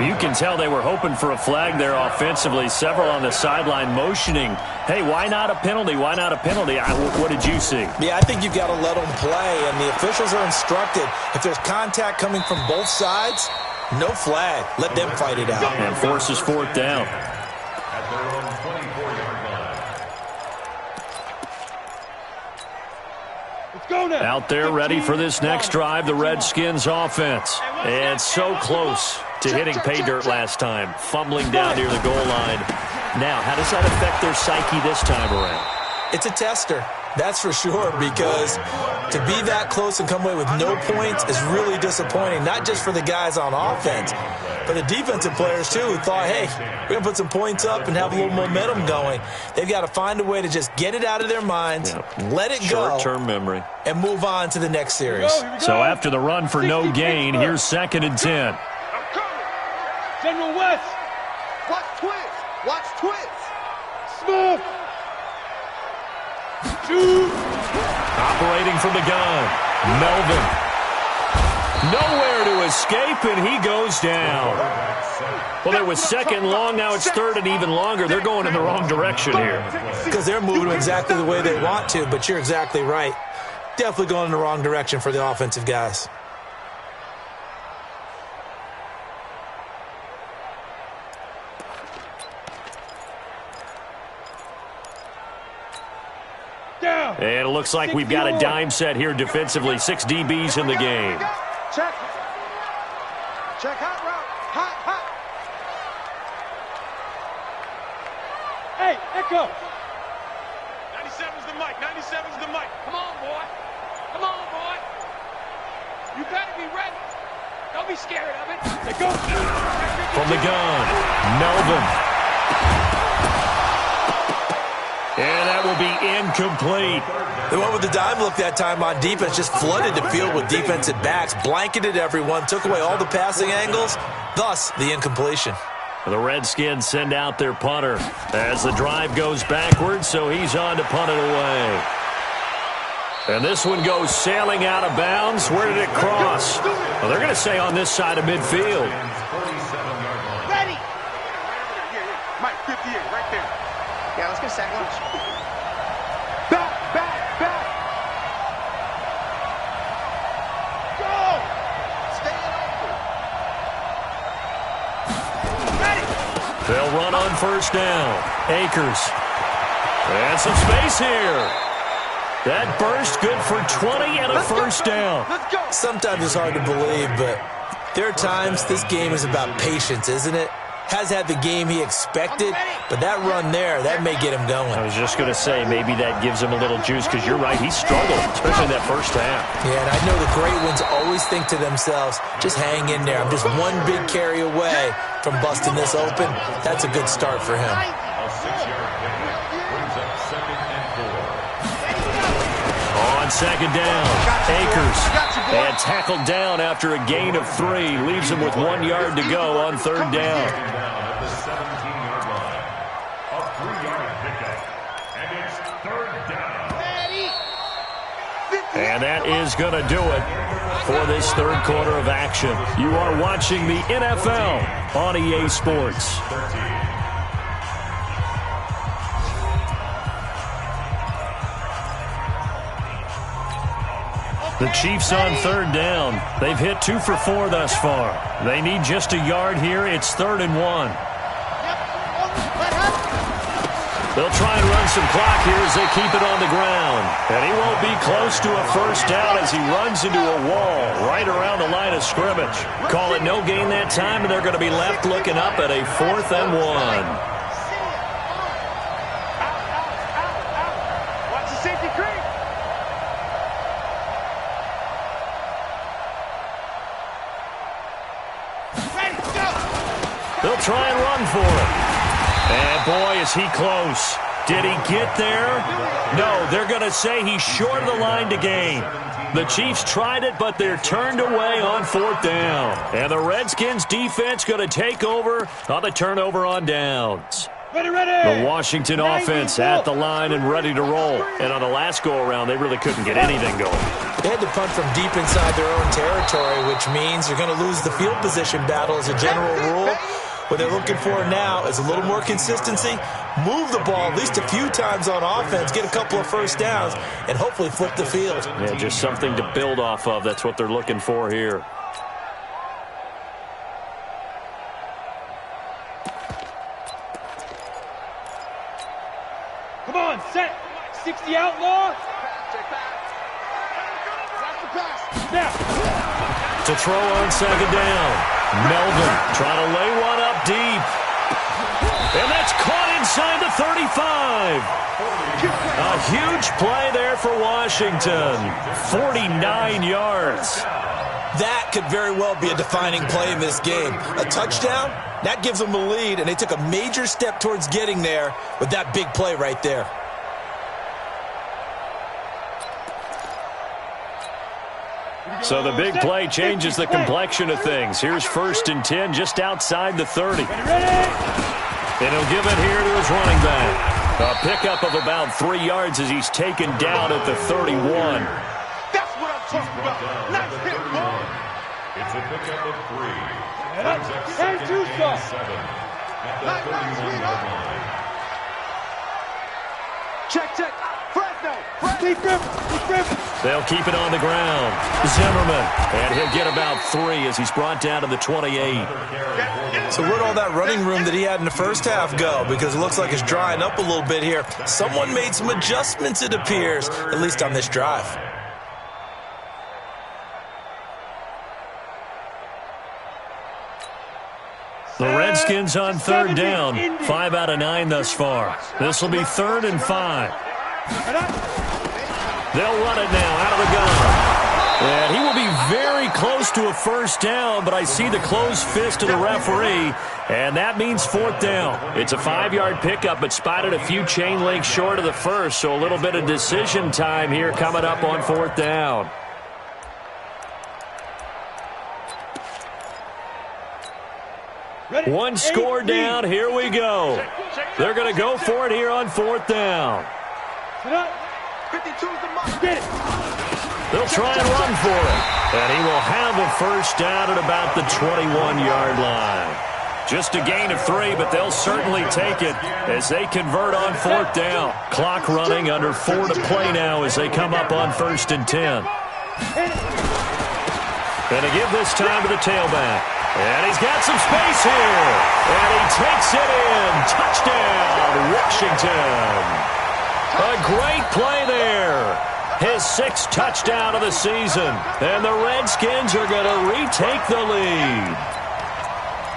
Speaker 1: You can tell they were hoping for a flag there offensively. Several on the sideline motioning, hey, why not a penalty? Why not a penalty? What did you see?
Speaker 3: Yeah, I think you've got to let them play, and the officials are instructed. If there's contact coming from both sides, no flag. Let them fight it out.
Speaker 1: And forces 4th down. Out there ready for this next drive, the Redskins offense. And so close to hitting pay dirt last time, fumbling down near the goal line. Now, how does that affect their psyche this time around?
Speaker 3: It's a tester, that's for sure, because to be that close and come away with no points is really disappointing, not just for the guys on offense, but the defensive players, too, who thought, hey, we're going to put some points up and have a little momentum going. They've got to find a way to just get it out of their minds, let it go,
Speaker 1: short-term memory,
Speaker 3: and move on to the next series.
Speaker 1: So after the run for no gain, here's 2nd and 10.
Speaker 4: General West. Watch twist. Watch twist. Smooth. Shoot.
Speaker 1: Operating from the gun, Melvin. Nowhere to escape, and he goes down. Well, there was 2nd long. Now it's 3rd and even longer. They're going in the wrong direction here.
Speaker 3: Because they're moving exactly the way they want to, but you're exactly right. Definitely going in the wrong direction for the offensive guys.
Speaker 1: And it looks like we've got a dime set here defensively. 6 DBs in the game.
Speaker 4: Check. Check hot route. Hot. Hey, Echo. 97's the mic. 97's the mic. Come on, boy. Come on, boy. You better be ready. Don't be scared of it. They go.
Speaker 1: From the gun, Melvin. And that will be incomplete.
Speaker 3: They went with the dime look that time on defense, just flooded the field with defensive backs, blanketed everyone, took away all the passing angles, thus the incompletion.
Speaker 1: The Redskins send out their punter as the drive goes backwards, so he's on to punt it away. And this one goes sailing out of bounds. Where did it cross? Well, they're going to say on this side of midfield.
Speaker 4: Ready. Mike, 58, right there. Yeah, let's get a sack lunch. Back. Go. Stay open. Ready.
Speaker 1: They'll run on first down. Akers. And some space here. That burst good for 20 and a first down.
Speaker 4: Let's go.
Speaker 3: Sometimes it's hard to believe, but there are times this game is about patience, isn't it? Has had the game he expected, but that run there, that may get him going.
Speaker 1: I was just going to say, maybe that gives him a little juice, because you're right, he struggled, especially that first half.
Speaker 3: Yeah, and I know the great ones always think to themselves, just hang in there. I'm just one big carry away from busting this open. That's a good start for him.
Speaker 5: A 6-yard gain brings up 2nd and 4.
Speaker 1: On second down, Akers. And tackled down after a gain of 3. Leaves him with 1 yard to go on third down.
Speaker 5: At the 17-yard line. A 3-yard pickup. And it's 3rd down.
Speaker 1: And that is going to do it for this third quarter of action. You are watching the NFL on EA Sports.
Speaker 5: 13.
Speaker 1: The Chiefs on third down. They've hit 2 for 4 thus far. They need just a yard here. It's 3rd and 1. They'll try and run some clock here as they keep it on the ground. And he won't be close to a first down as he runs into a wall right around the line of scrimmage. Call it no gain that time, and they're going to be left looking up at a 4th and 1.
Speaker 4: Watch the safety creep. Ready, go.
Speaker 1: They'll try and run for it. And boy, is he close. Did he get there? No, they're going to say he's short of the line to gain. The Chiefs tried it, but they're turned away on 4th down. And the Redskins defense going to take over on the turnover on downs.
Speaker 4: Ready.
Speaker 1: The Washington offense at the line and ready to roll. And on the last go-around, they really couldn't get anything going.
Speaker 3: They had to punt from deep inside their own territory, which means you're going to lose the field position battle as a general rule. What they're looking for now is a little more consistency, move the ball at least a few times on offense, get a couple of first downs, and hopefully flip the field.
Speaker 1: Yeah, just something to build off of. That's what they're looking for here.
Speaker 4: Come on, set. 60 outlaw. Now.
Speaker 1: To throw on second down. Melvin trying to lay one up deep. And that's caught inside the 35. A huge play there for Washington. 49 yards.
Speaker 3: That could very well be a defining play in this game. A touchdown, that gives them the lead, and they took a major step towards getting there with that big play right there.
Speaker 1: So the big play changes the complexion of things. Here's 1st and 10 just outside the 30. And he'll give it here to his running back. A pickup of about 3 yards as he's taken down at the 31.
Speaker 4: That's what I'm talking about. Nice hit, boy.
Speaker 5: It's a pickup of 3. Brings up 2nd and 7 at the 31-yard line.
Speaker 4: Check. Fresno. Deep grip.
Speaker 1: They'll keep it on the ground. Zimmerman. And he'll get about 3 as he's brought down to the 28.
Speaker 3: So where'd all that running room that he had in the first half go? Because it looks like it's drying up a little bit here. Someone made some adjustments, it appears, at least on this drive.
Speaker 1: The Redskins on third down. 5 out of 9 thus far. This will be 3rd and 5. They'll run it now out of the gun. And he will be very close to a first down, but I see the closed fist of the referee, and that means 4th down. It's a 5-yard pickup, but spotted a few chain links short of the first, so a little bit of decision time here coming up on 4th down. One score down. Here we go. They're going to go for it here on 4th down.
Speaker 4: 52's the mark.
Speaker 1: They'll try and run for it. And he will have a first down at about the 21-yard line. Just a gain of 3, but they'll certainly take it as they convert on 4th down. Clock running, under 4 to play now as they come up on 1st and 10. Going to give this time to the tailback. And he's got some space here. And he takes it in. Touchdown, Washington. A great play there. His 6th touchdown of the season. And the Redskins are going to retake the lead.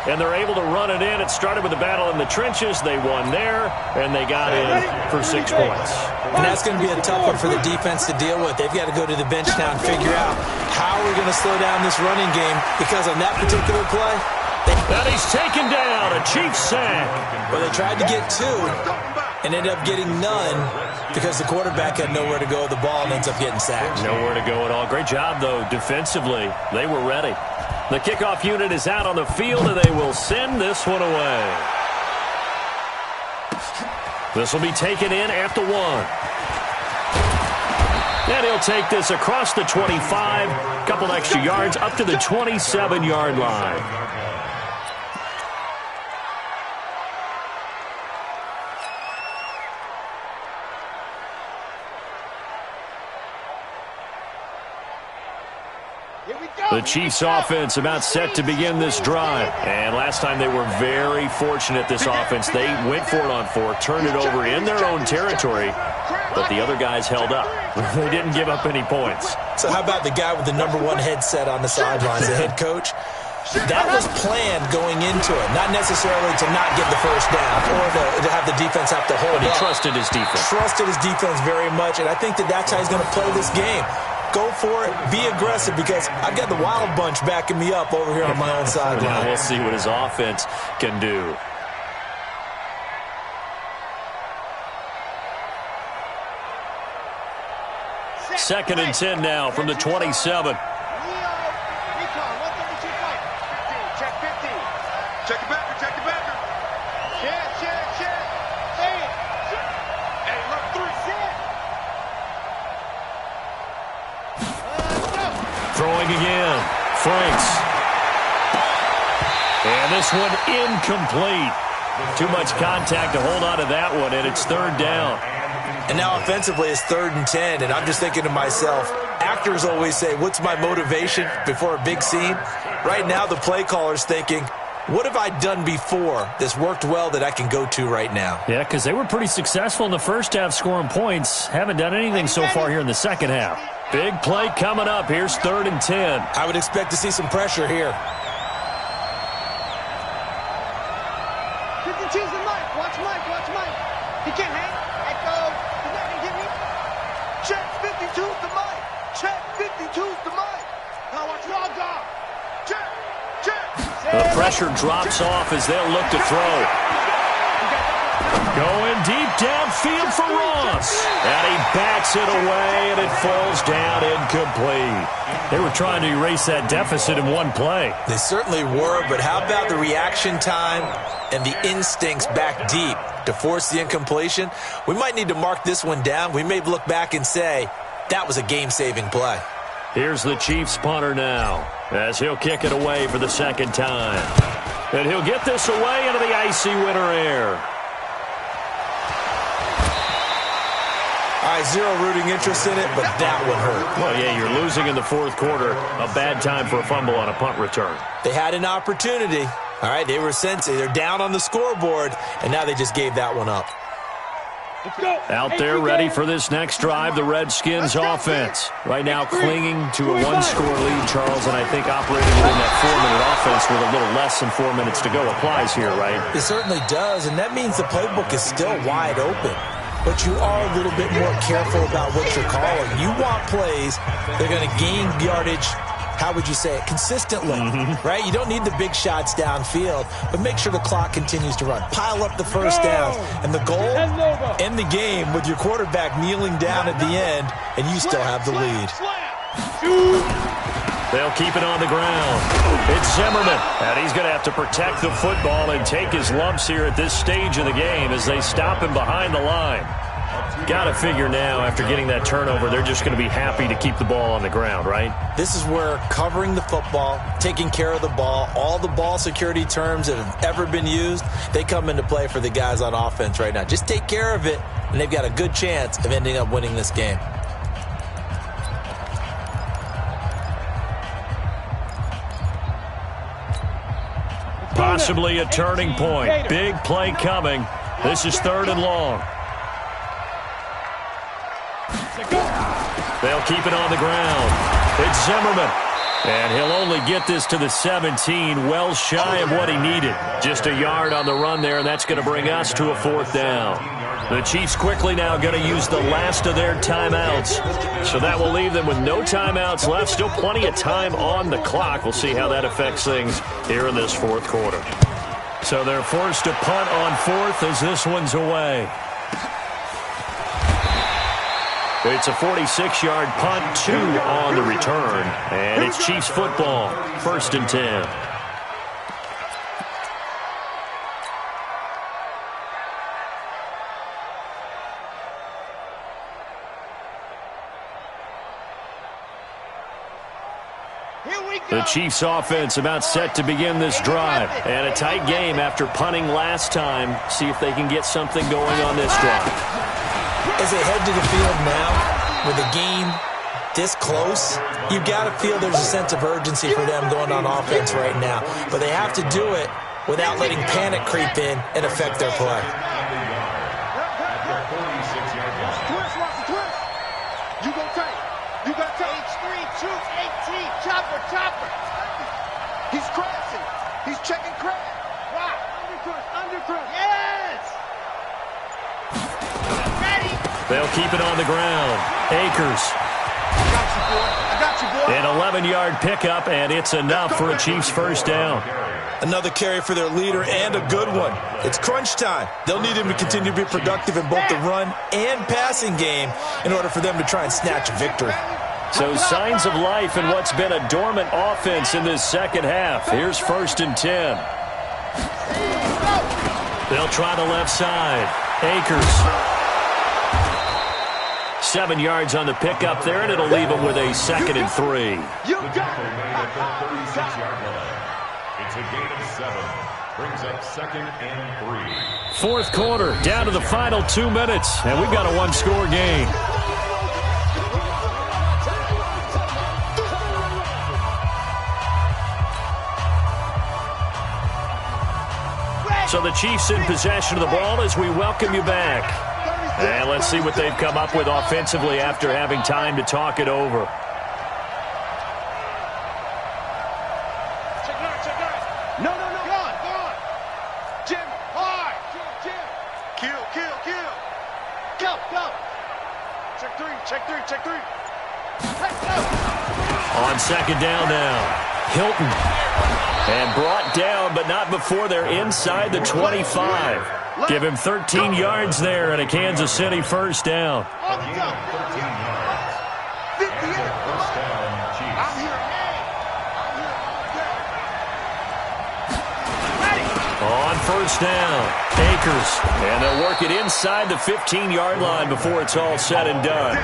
Speaker 1: And they're able to run it in. It started with a battle in the trenches. They won there, and they got in for 6 points.
Speaker 3: And that's going to be a tough one for the defense to deal with. They've got to go to the bench now and figure out how are we going to slow down this running game, because on that particular play,
Speaker 1: and he's taken down, a Chiefs sack.
Speaker 3: Well, they tried to get 2 and ended up getting none because the quarterback had nowhere to go with the ball and ends up getting sacked.
Speaker 1: Nowhere to go at all. Great job, though, defensively. They were ready. The kickoff unit is out on the field, and they will send this one away. This will be taken in at the 1. And he'll take this across the 25, a couple extra yards, up to the 27-yard line. The Chiefs offense about set to begin this drive. And last time they were very fortunate, this offense. They went for it on 4, turned it over in their own territory, but the other guys held up. They didn't give up any points.
Speaker 3: So how about the guy with the #1 headset on the sidelines, the head coach? That was planned going into it, not necessarily to not get the first down or to have the defense have to hold
Speaker 1: But he
Speaker 3: up.
Speaker 1: trusted his defense.
Speaker 3: Trusted his defense very much, and I think that's how he's going to play this game. Go for it. Be aggressive, because I've got the Wild Bunch backing me up over here on my own sideline.
Speaker 1: Now we'll see what his offense can do. Second and 10 now from the 27.
Speaker 4: Check the backer, check the backer. Check. Say it. Hey, look, 3.
Speaker 1: Throwing again. Franks. And this one incomplete. Too much contact to hold on to that one, and it's 3rd down.
Speaker 3: And now offensively it's 3rd and 10, and I'm just thinking to myself, actors always say, what's my motivation before a big scene? Right now the play caller's thinking, what have I done before that's worked well that I can go to right now?
Speaker 1: Yeah, because they were pretty successful in the first half scoring points. Haven't done anything so far here in the second half. Big play coming up. Here's 3rd and 10.
Speaker 3: I would expect to see some pressure here.
Speaker 4: 52's the Mike. Watch Mike. He can't hang. Echo. He's not going to get me. Check 52's the Mike. Check 52's the Mike. Now watch Rod off. Check.
Speaker 1: The pressure drops off as they'll look to throw. Going deep downfield for Ross. And he backs it away, and it falls down incomplete. They were trying to erase that deficit in one play.
Speaker 3: They certainly were, but how about the reaction time and the instincts back deep to force the incompletion? We might need to mark this one down. We may look back and say, that was a game-saving play.
Speaker 1: Here's the Chiefs punter now, as he'll kick it away for the 2nd time. And he'll get this away into the icy winter air.
Speaker 3: All right, zero rooting interest in it, but that one hurt.
Speaker 1: Well, yeah, you're losing in the 4th quarter. A bad time for a fumble on a punt return.
Speaker 3: They had an opportunity. All right, they were sensing. They're down on the scoreboard, and now they just gave that one up.
Speaker 1: Out there ready for this next drive, the Redskins offense. Right now clinging to a 1-score lead, Charles, and I think operating within that 4-minute offense with a little less than 4 minutes to go applies here, right?
Speaker 3: It certainly does, and that means the playbook is still wide open. But you are a little bit more careful about what you're calling. You want plays that are going to gain yardage, how would you say it, consistently, right? You don't need the big shots downfield, but make sure the clock continues to run. Pile up the first downs. And the goal, end the game with your quarterback kneeling down at the end, and you still have the lead.
Speaker 1: They'll keep it on the ground. It's Zimmerman, and he's going to have to protect the football and take his lumps here at this stage of the game as they stop him behind the line. Got to figure now, after getting that turnover, they're just going to be happy to keep the ball on the ground, right?
Speaker 3: This is where covering the football, taking care of the ball, all the ball security terms that have ever been used, they come into play for the guys on offense right now. Just take care of it, and they've got a good chance of ending up winning this game.
Speaker 1: Possibly a turning point. Big play coming. This is 3rd and long. They'll keep it on the ground. It's Zimmerman. And he'll only get this to the 17, well shy of what he needed. Just a yard on the run there, and that's going to bring us to a 4th down. The Chiefs quickly now going to use the last of their timeouts. So that will leave them with no timeouts left. Still plenty of time on the clock. We'll see how that affects things here in this 4th quarter. So they're forced to punt on 4th as this one's away. It's a 46-yard punt, 2 on the return. And it's Chiefs football, 1st and 10. The Chiefs offense about set to begin this drive. And a tight game after punting last time. See if they can get something going on this drive.
Speaker 3: As they head to the field now, with the game this close, you've got to feel there's a sense of urgency for them going on offense right now. But they have to do it without letting panic creep in and affect their play.
Speaker 4: You go tight. You got tight. H3, choose 18, chopper. He's crashing. He's checking crash. Wow. Undercrush. Yes.
Speaker 1: They'll keep it on the ground. Akers.
Speaker 4: I got you, boy.
Speaker 1: An 11-yard pickup, and it's enough for a Chiefs 1st down.
Speaker 3: Another carry for their leader, and a good one. It's crunch time. They'll need him to continue to be productive in both the run and passing game in order for them to try and snatch a victory.
Speaker 1: So signs of life in what's been a dormant offense in this second half. Here's 1st and 10. They'll try the left side. Akers. 7 yards on the pickup there, and it'll leave them with a 2nd and 3.
Speaker 5: It's a gain of 7. Brings up 2nd and 3.
Speaker 1: 4th quarter, down to the final 2 minutes, and we've got a 1-score game. So the Chiefs in possession of the ball as we welcome you back. And let's see what they've come up with offensively after having time to talk it over.
Speaker 4: No. Go on. Jim, hard. Jim. Kill. Go. Check three. Let's go.
Speaker 1: On 2nd down now. Hilton. And brought down, but not before they're inside the 25. Give him 13 yards there and a Kansas City 1st down.
Speaker 4: On the top.
Speaker 5: 13 yards.
Speaker 4: 58.
Speaker 5: First down, Chiefs.
Speaker 4: I'm here. Ready.
Speaker 1: On 1st down, Akers. And they'll work it inside the 15-yard line before it's all said and done.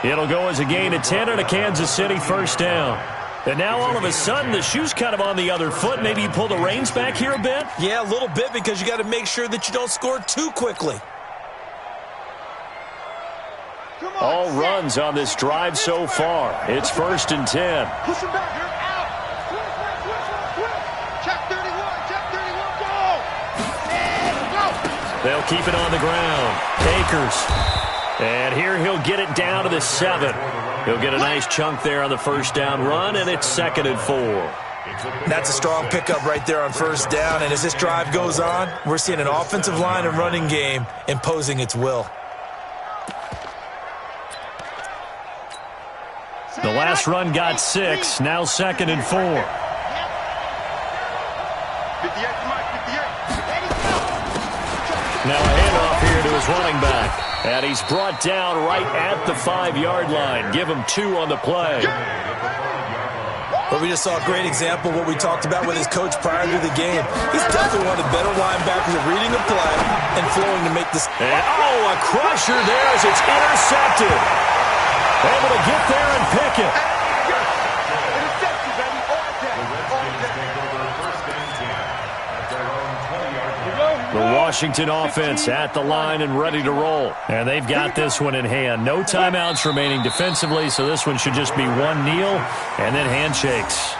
Speaker 1: It'll go as a gain of 10 and a Kansas City 1st down. And now all of a sudden the shoe's kind of on the other foot. Maybe you pull the reins back here a bit?
Speaker 3: Yeah, a little bit, because you got to make sure that you don't score too quickly.
Speaker 1: All runs on this drive so far. It's 1st and 10.
Speaker 4: Push him back. You're out. Check 31. Go.
Speaker 1: They'll keep it on the ground. Akers. And here he'll get it down to the 7. He'll get a nice chunk there on the 1st down run, and it's 2nd and 4.
Speaker 3: That's a strong pickup right there on 1st down, and as this drive goes on, we're seeing an offensive line and running game imposing its will.
Speaker 1: The last run got 6, now 2nd and 4.
Speaker 4: 58.
Speaker 1: Now a handoff here to his running back. And he's brought down right at the 5-yard line. Give him 2 on the play.
Speaker 3: But we just saw a great example of what we talked about with his coach prior to the game. He's definitely one of the better linebackers at reading the play and flowing to make this.
Speaker 1: And, a crusher there as it's intercepted. Able to get there and pick it.
Speaker 4: Interception, baby. All day.
Speaker 1: The Washington offense at the line and ready to roll. And they've got this one in hand. No timeouts remaining defensively, so this one should just be one kneel and then handshakes.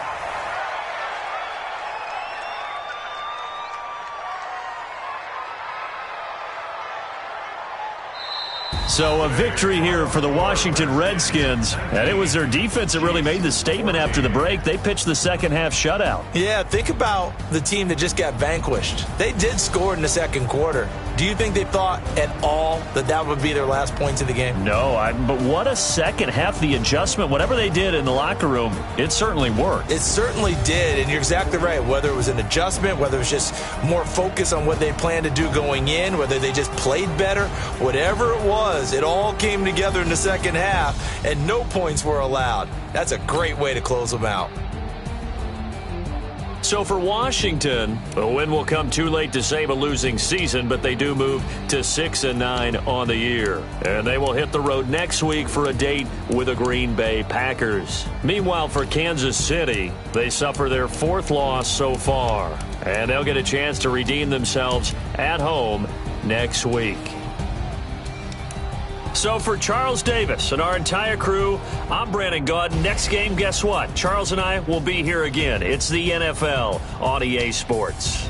Speaker 1: So a victory here for the Washington Redskins. And it was their defense that really made the statement after the break. They pitched the second half shutout.
Speaker 3: Yeah, think about the team that just got vanquished. They did score in the second quarter. Do you think they thought at all that that would be their last points of the game?
Speaker 1: No, but what a second half. The adjustment, whatever they did in the locker room, it certainly worked.
Speaker 3: It certainly did, and you're exactly right. Whether it was an adjustment, whether it was just more focus on what they planned to do going in, whether they just played better, whatever it was, it all came together in the second half, and no points were allowed. That's a great way to close them out.
Speaker 1: So for Washington, a win will come too late to save a losing season, but they do move to 6-9 on the year. And they will hit the road next week for a date with the Green Bay Packers. Meanwhile, for Kansas City, they suffer their fourth loss so far. And they'll get a chance to redeem themselves at home next week. So for Charles Davis and our entire crew, I'm Brandon Gaud. Next game, guess what? Charles and I will be here again. It's the NFL on EA Sports.